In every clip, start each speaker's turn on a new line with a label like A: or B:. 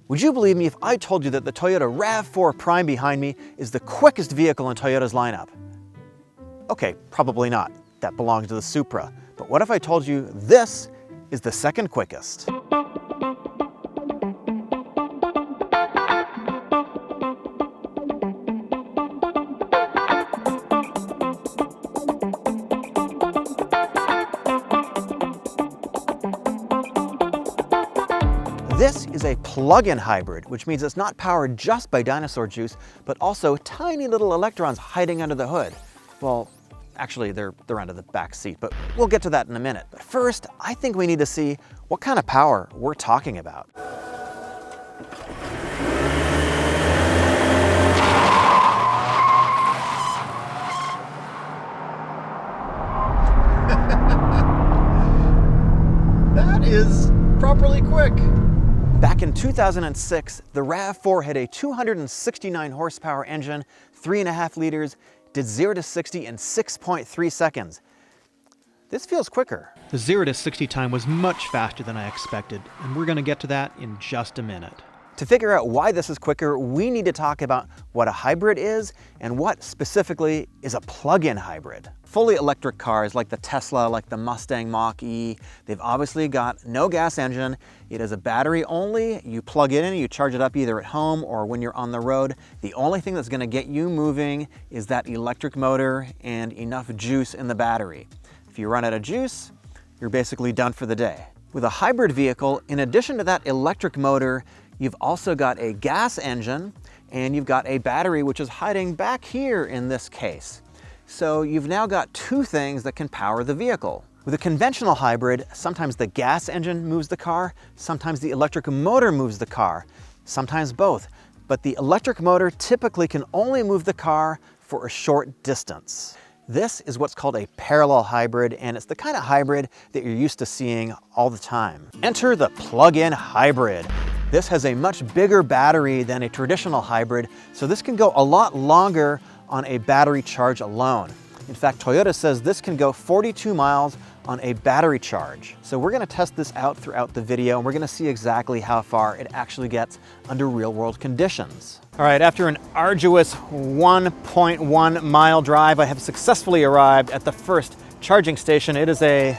A: Would you believe me if I told you that the Toyota RAV4 Prime behind me is the quickest vehicle in Toyota's lineup? Okay, probably not. That belongs to the Supra. But what if I told you this is the second quickest? This is a plug-in hybrid, which means it's not powered just by dinosaur juice, but also tiny little electrons hiding under the hood. Well, actually, they're under the back seat, but we'll get to that in a minute. But first, I think we need to see what kind of power we're talking about. That is properly quick. Back in 2006, the RAV4 had a 269 horsepower engine, 3.5 liters, did 0 to 60 in 6.3 seconds. This feels quicker. The 0 to 60 time was much faster than I expected, and we're going to get to that in just a minute. To figure out why this is quicker, we need to talk about what a hybrid is and what specifically is a plug-in hybrid. Fully electric cars like the Tesla, like the Mustang Mach-E, they've obviously got no gas engine. It is a battery only. You plug it in, you charge it up either at home or when you're on the road. The only thing that's going to get you moving is that electric motor and enough juice in the battery. If you run out of juice, you're basically done for the day. With a hybrid vehicle, in addition to that electric motor, you've also got a gas engine and you've got a battery which is hiding back here in this case. So you've now got two things that can power the vehicle. With a conventional hybrid, sometimes the gas engine moves the car, sometimes the electric motor moves the car, sometimes both. But the electric motor typically can only move the car for a short distance. This is what's called a parallel hybrid, and it's the kind of hybrid that you're used to seeing all the time. Enter the plug-in hybrid. This has a much bigger battery than a traditional hybrid, so this can go a lot longer on a battery charge alone. In fact, Toyota says this can go 42 miles on a battery charge. So we're gonna test this out throughout the video, and we're gonna see exactly how far it actually gets under real-world conditions. All right, after an arduous 1.1 mile drive, I have successfully arrived at the first charging station. It is a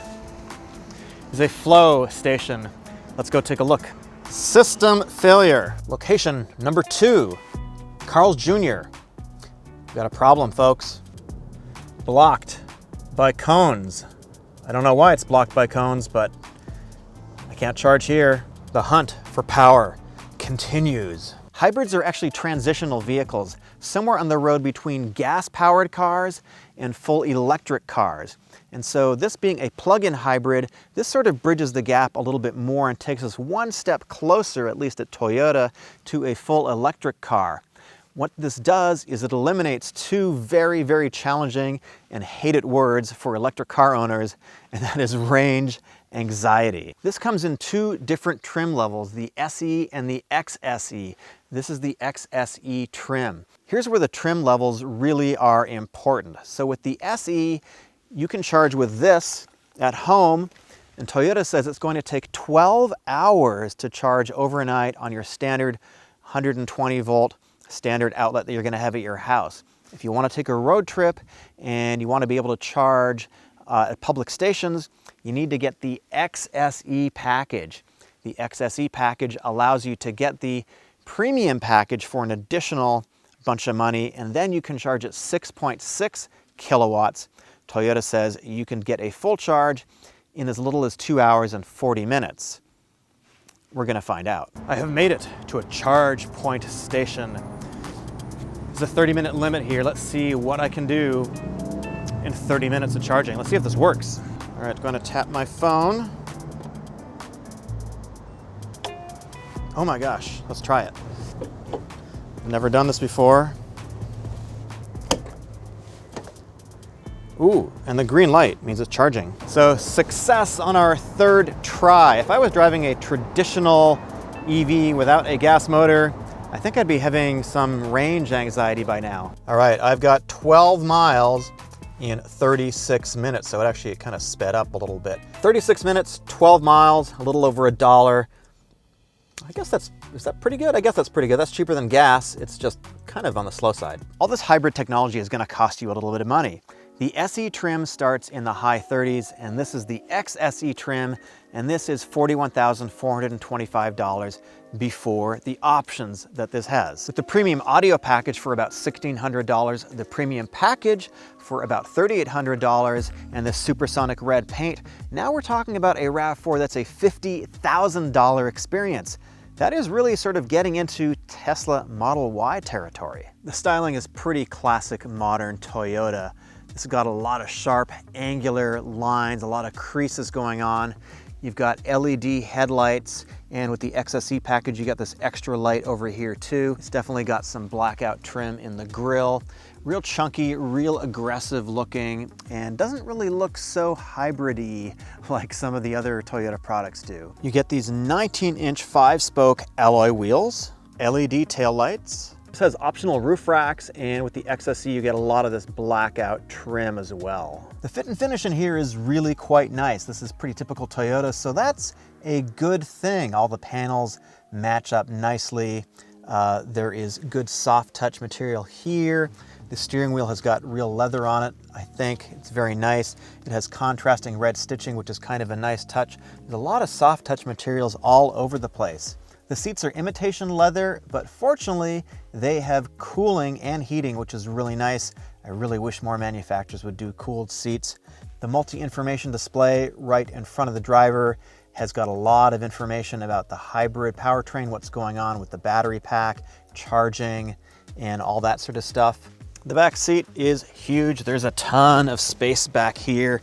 A: Flow station. Let's go take a look. System failure. Location number 2, Carl's Jr. Got a problem, folks. Blocked by cones. I don't know why it's blocked by cones, but I can't charge here. The hunt for power continues. Hybrids are actually transitional vehicles, somewhere on the road between gas-powered cars and full electric cars. And so this being a plug-in hybrid, this sort of bridges the gap a little bit more and takes us one step closer, at least at Toyota, to a full electric car. What this does is it eliminates two very, very challenging and hated words for electric car owners, and that is range anxiety. This comes in two different trim levels, the SE and the XSE. This is the XSE trim. Here's where the trim levels really are important. So with the SE, you can charge with this at home, and Toyota says it's going to take 12 hours to charge overnight on your standard 120 volt standard outlet that you're going to have at your house. If you want to take a road trip and you want to be able to charge at public stations, you need to get the Xse package. The Xse package allows you to get the premium package for an additional bunch of money, and then you can charge at 6.6 kilowatts. Toyota says you can get a full charge in as little as 2 hours and 40 minutes. We're going to find out. I have made it to a charge point station. There's a 30-minute limit here. Let's see what I can do in 30 minutes of charging. Let's see if this works. All right, I'm going to tap my phone. Oh my gosh, let's try it. Never done this before. Ooh, and the green light means it's charging. So success on our third try. If I was driving a traditional EV without a gas motor, I think I'd be having some range anxiety by now. All right, I've got 12 miles in 36 minutes, so it kind of sped up a little bit. 36 minutes, 12 miles, a little over $1. is that pretty good? I guess that's pretty good. That's cheaper than gas. It's just kind of on the slow side. All this hybrid technology is going to cost you a little bit of money. The SE trim starts in the high 30s, and this is the Xse trim, and this is $41,425 before the options that this has. With the premium audio package for about $1,600, the premium package for about $3,800, and the supersonic red paint, now we're talking about a RAV4 that's a $50,000 experience. That is really sort of getting into Tesla Model Y territory. The styling is pretty classic modern Toyota. It's got a lot of sharp, angular lines, a lot of creases going on. You've got LED headlights, and with the Xse package, you got this extra light over here too. It's definitely got some blackout trim in the grille. Real chunky, real aggressive looking, and doesn't really look so hybrid-y like some of the other Toyota products do. You get these 19-inch 5-spoke alloy wheels, LED taillights. This has optional roof racks, and with the Xse you get a lot of this blackout trim as well. The fit and finish in here is really quite nice. This is pretty typical Toyota, so that's a good thing. All the panels match up nicely. There is good soft touch material here. The steering wheel has got real leather on it. I think it's very nice. It has contrasting red stitching, which is kind of a nice touch. There's a lot of soft touch materials all over the place. The seats are imitation leather, but fortunately, they have cooling and heating, which is really nice. I really wish more manufacturers would do cooled seats. The multi-information display right in front of the driver has got a lot of information about the hybrid powertrain, what's going on with the battery pack, charging, and all that sort of stuff. The back seat is huge. There's a ton of space back here.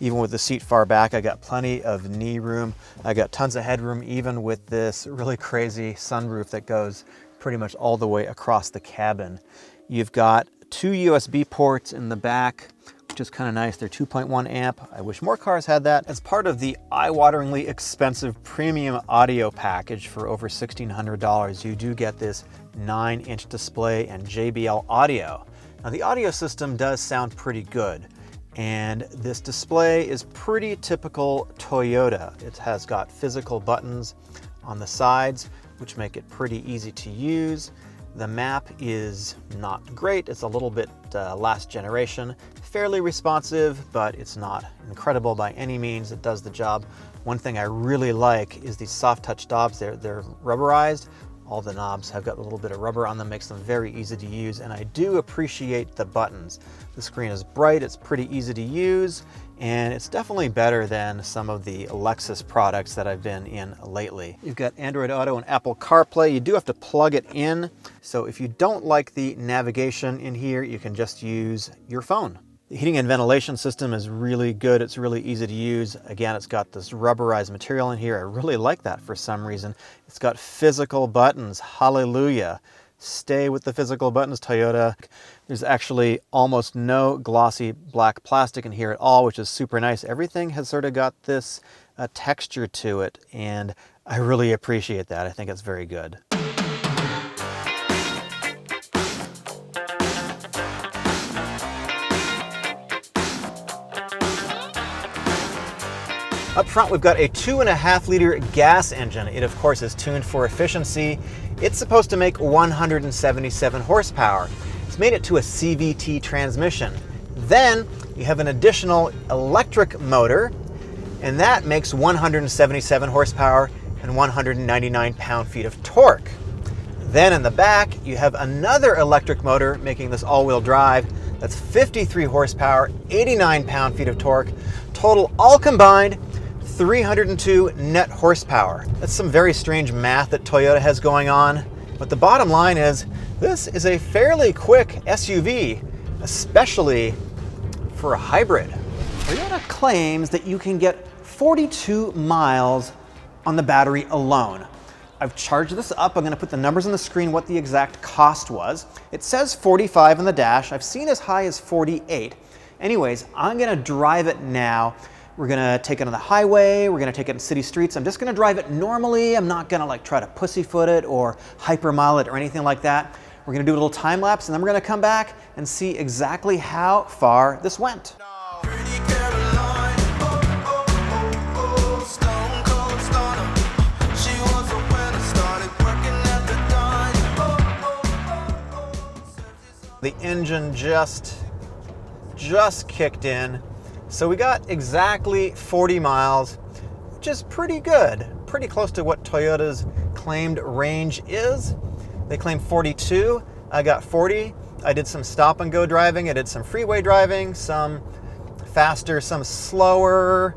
A: Even with the seat far back, I got plenty of knee room. I got tons of headroom, even with this really crazy sunroof that goes pretty much all the way across the cabin. You've got 2 USB ports in the back, which is kind of nice. They're 2.1 amp. I wish more cars had that. As part of the eye-wateringly expensive premium audio package for over $1,600, you do get this 9-inch display and JBL audio. Now the audio system does sound pretty good. And this display is pretty typical Toyota. It has got physical buttons on the sides, which make it pretty easy to use. The map is not great. It's a little bit last generation, fairly responsive, but it's not incredible by any means. It does the job. One thing I really like is these soft touch knobs. They're rubberized. All the knobs have got a little bit of rubber on them, makes them very easy to use, and I do appreciate the buttons. The screen is bright, it's pretty easy to use, and it's definitely better than some of the Lexus products that I've been in lately. You've got Android Auto and Apple CarPlay. You do have to plug it in, so if you don't like the navigation in here, you can just use your phone. The heating and ventilation system is really good. It's really easy to use. Again, it's got this rubberized material in here. I really like that for some reason. It's got physical buttons. Hallelujah. Stay with the physical buttons, Toyota. There's actually almost no glossy black plastic in here at all, which is super nice. Everything has sort of got this texture to it, and I really appreciate that. I think it's very good. Up front, we've got a 2.5-liter gas engine. It, of course, is tuned for efficiency. It's supposed to make 177 horsepower. It's made it to a CVT transmission. Then you have an additional electric motor, and that makes 177 horsepower and 199 pound-feet of torque. Then in the back, you have another electric motor making this all-wheel drive. That's 53 horsepower, 89 pound-feet of torque. Total, all combined, 302 net horsepower. That's some very strange math that Toyota has going on, but the bottom line is this is a fairly quick SUV, especially for a hybrid. Toyota claims that you can get 42 miles on the battery alone. I've charged this up. I'm going to put the numbers on the screen, what the exact cost was. It says 45 on the dash. I've seen as high as 48. Anyways, I'm going to drive it now. We're gonna take it on the highway, we're gonna take it in city streets. I'm just gonna drive it normally. I'm not gonna like try to pussyfoot it or hypermile it or anything like that. We're gonna do a little time lapse, and then we're gonna come back and see exactly how far this went. The engine just kicked in. So we got exactly 40 miles, which is pretty good. Pretty close to what Toyota's claimed range is. They claim 42, I got 40. I did some stop and go driving, I did some freeway driving, some faster, some slower,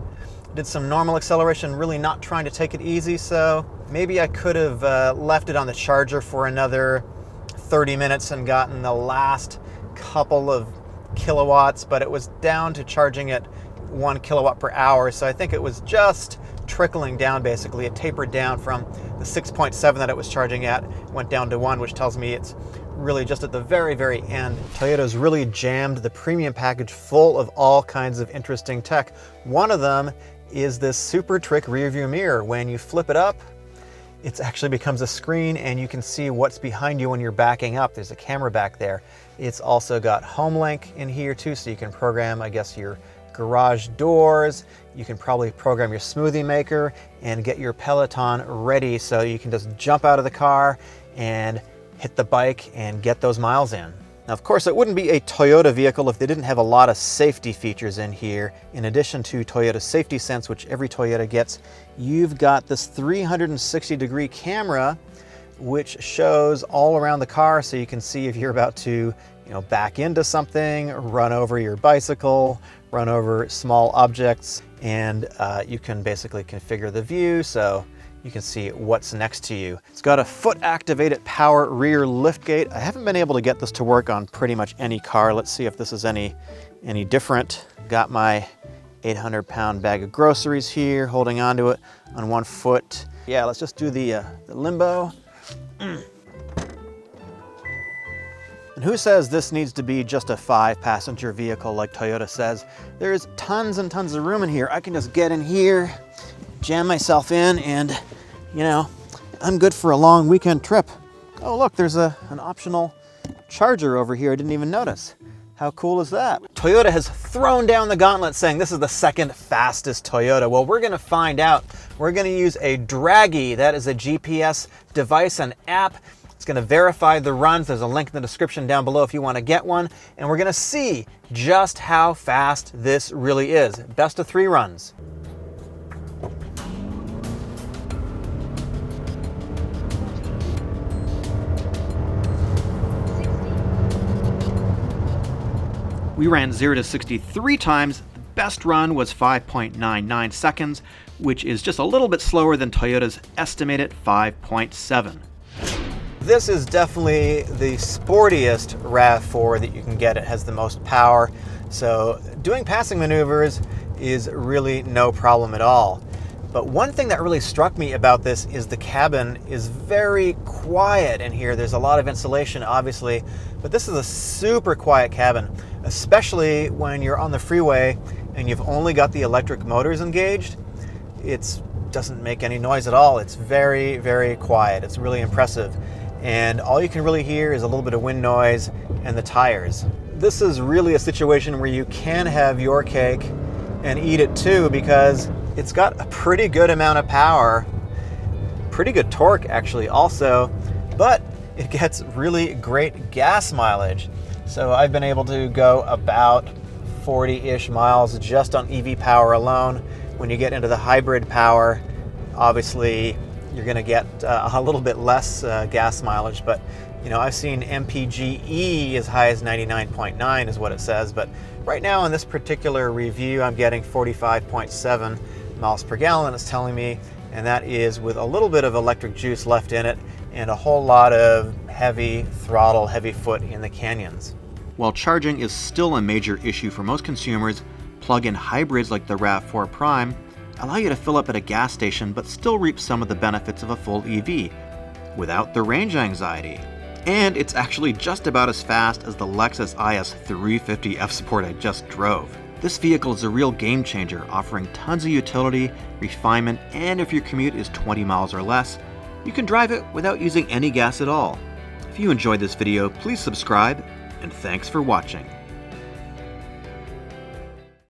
A: did some normal acceleration, really not trying to take it easy. So maybe I could have left it on the charger for another 30 minutes and gotten the last couple of kilowatts, but it was down to charging at 1 kilowatt per hour. So I think it was just trickling down basically. It tapered down from the 6.7 that it was charging at, went down to 1, which tells me it's really just at the very, very end. Toyota's really jammed the premium package full of all kinds of interesting tech. One of them is this super trick rear view mirror. When you flip it up, it actually becomes a screen and you can see what's behind you when you're backing up. There's a camera back there. It's also got HomeLink in here too, so you can program, I guess, your garage doors. You can probably program your smoothie maker and get your Peloton ready so you can just jump out of the car and hit the bike and get those miles in. Now, of course, it wouldn't be a Toyota vehicle if they didn't have a lot of safety features in here. In addition to Toyota's Safety Sense, which every Toyota gets, you've got this 360-degree camera, which shows all around the car, so you can see if you're about to, back into something, run over your bicycle, run over small objects, and you can basically configure the view so you can see what's next to you. It's got a foot-activated power rear liftgate. I haven't been able to get this to work on pretty much any car. Let's see if this is any different. Got my 800-pound bag of groceries here, holding onto it on one foot. Yeah, let's just do the limbo. And who says this needs to be just a 5-passenger vehicle like Toyota says? There's tons and tons of room in here. I can just get in here, jam myself in, and I'm good for a long weekend trip. Oh look, there's an optional charger over here I didn't even notice. How cool is that? Toyota has thrown down the gauntlet saying this is the second fastest Toyota. Well, we're gonna find out. We're gonna use a Draggy. That is a GPS device, an app. It's gonna verify the runs. There's a link in the description down below if you wanna get one. And we're gonna see just how fast this really is. Best of 3 runs. We ran 0 to 60 3 times. The best run was 5.99 seconds, which is just a little bit slower than Toyota's estimated 5.7. This is definitely the sportiest RAV4 that you can get. It has the most power, so doing passing maneuvers is really no problem at all. But one thing that really struck me about this is the cabin is very quiet in here. There's a lot of insulation, obviously, but this is a super quiet cabin, especially when you're on the freeway and you've only got the electric motors engaged. It doesn't make any noise at all. It's very, very quiet. It's really impressive. And all you can really hear is a little bit of wind noise and the tires. This is really a situation where you can have your cake and eat it too, because it's got a pretty good amount of power, pretty good torque actually also, but it gets really great gas mileage. So I've been able to go about 40-ish miles just on EV power alone. When you get into the hybrid power, obviously you're gonna get a little bit less gas mileage, but I've seen MPG as high as 99.9 is what it says, but right now in this particular review I'm getting 45.7 miles per gallon, it's telling me, and that is with a little bit of electric juice left in it and a whole lot of heavy throttle, heavy foot in the canyons. While charging is still a major issue for most consumers, plug-in hybrids like the RAV4 Prime allow you to fill up at a gas station but still reap some of the benefits of a full EV without the range anxiety. And it's actually just about as fast as the Lexus IS 350 F-Sport I just drove. This vehicle is a real game changer, offering tons of utility, refinement, and if your commute is 20 miles or less, you can drive it without using any gas at all. If you enjoyed this video, please subscribe, and thanks for watching.